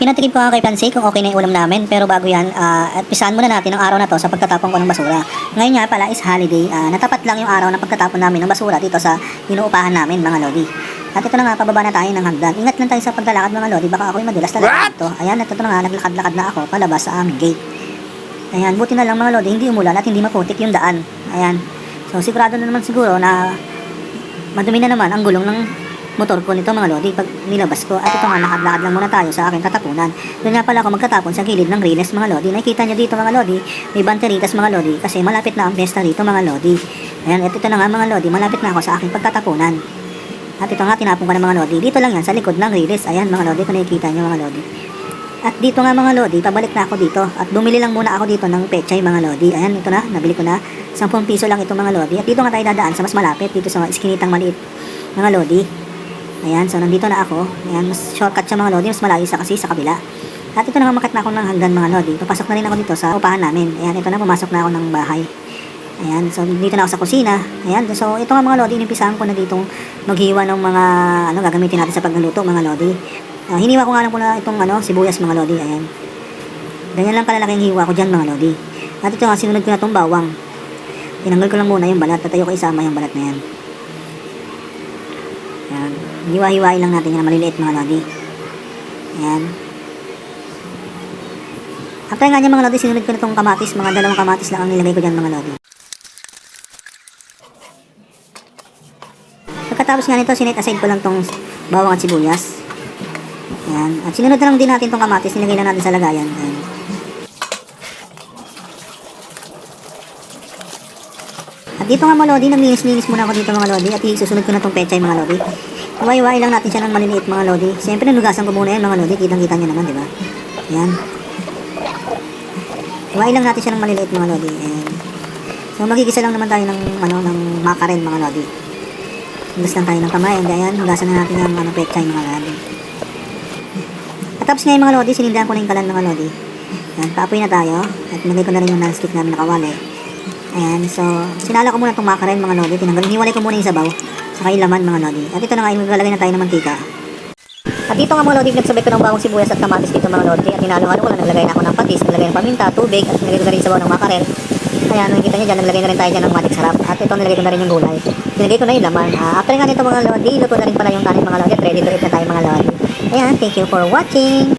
Pinatikim ko nga kay Pansy kung okay na yung ulam namin, pero bago yan, pisahan muna natin ang araw na to sa pagtatapon ko ng basura. Ngayon nga pala is holiday, natapat lang yung araw ng pagtatapon namin ng basura dito sa inuupahan namin mga lodi. At ito na nga, pababa na tayo ng hagdan. Ingat lang tayo sa paglalakad mga lodi, baka ako'y madulas talaga dito. Ayan, ito na nga, naglakad-lakad na ako palabas sa aming gate. Ayan, buti na lang mga lodi, hindi umulan at hindi maputik yung daan. Ayan, so sigurado na naman siguro na madumi na naman ang gulong ng motor ko nito mga lodi pag nilabas ko. At ito nga, lakad-lakad lang muna tayo sa aking tatapunan. Doon nga pala ako magtatapon sa gilid ng Riles mga lodi. Nakikita nyo dito mga lodi, may banteritas mga lodi kasi malapit na ang pesta rito mga lodi. Ayan, at ito na nga mga lodi, malapit na ako sa aking pagtatapunan. At ito nga, tinapon ko na mga lodi. Dito lang yan, sa likod ng Riles. Ayan mga lodi, kung nakikita nyo mga lodi. At dito nga mga lodi, pabalik na ako dito. At bumili lang muna ako dito ng pechay mga lodi. Ayan, ito na, nabili ko na. 10 piso lang ito mga lodi. At dito nga tayo dadaan sa mas malapit, dito sa iskinitang maliit mga lodi. Ayan, so nandito na ako. Ayan, mas shortcut siya mga lodi, mas malayo sa kasi sa kabila. At ito na, umakyat na ako ng hagdan mga lodi. Papasok na rin ako dito sa upahan namin. Ayan, ito na, pumasok na ako ng bahay. Ayan, so dito na ako sa kusina. Ayan, so ito nga mga lodi, inimpisahan ko na ditong maghiwa ng mga gagamitin natin sa pagluluto mga lodi. Hiniwa ko nga lang po na itong sibuyas mga lodi. Ayan, ganyan lang kalalaki yung hiwa ko dyan mga lodi. At ito nga, sinunod ko na itong bawang. Tinanggal ko lang muna yung balat at ayoko isama yung balat na yan. Ayan, hiwa-hiwain lang natin yan na maliliit mga lodi. Ayan. After nga niya mga lodi, sinunod ko na itong kamatis. Mga 2 kamatis lang ang nilagay ko dyan mga lodi. Pagkatapos nga nito, sinit aside ko lang itong bawang at sibuyas. Ayan. At sinunod na lang din natin itong kamatis. Nilagay na natin sa lagayan. Ayan. At dito nga mga lodi, naglinis-linis muna ako dito mga lodi. At isusunod ko na itong pechay mga lodi. Iwai-iwai lang natin siya ng maliliit mga lodi. Siyempre nanugasan ko muna yan mga lodi. Kitang-kita nyo naman, di ba? Ayan. Iwai lang natin siya ng maliliit mga lodi. Ayan. So magigisa lang naman tayo ng makarel mga lodi. Hugas lang tayo ng kamay. And ayan, hugasan na natin yung pechay mga lodi. At tapos ngayon mga lodi, sinindahan ko na yung kalan mga lodi. Ayan, paapoy na tayo. At nilagay ko na rin yung non-stick namin na kawali. Ayan, so sinala ko muna itong makarel mga lodi. Hiwalay ko muna yung sabaw saka yung laman mga lodi. At ito na nga, maglalagay na tayo ng mantika. At dito nga mga lodi, nagsabay ko ng bawang sibuyas at kamatis dito mga lodi. At hinalo-halo ko lang, naglagay na ako ng patis, naglagay ng paminta, tubig, at nilagay ko na rin sabaw ng makarel. Ayan, nakikita nyo dyan, naglagay na rin tayo dyan ng matik sarap. At ito, nilagay ko na rin yung gulay. Nilagay ko na yung laman. After nga nito mga lodi, luto na rin pala yung kanin mga lodi. At ready to eat na tayo mga lodi. Ayan, thank you for watching.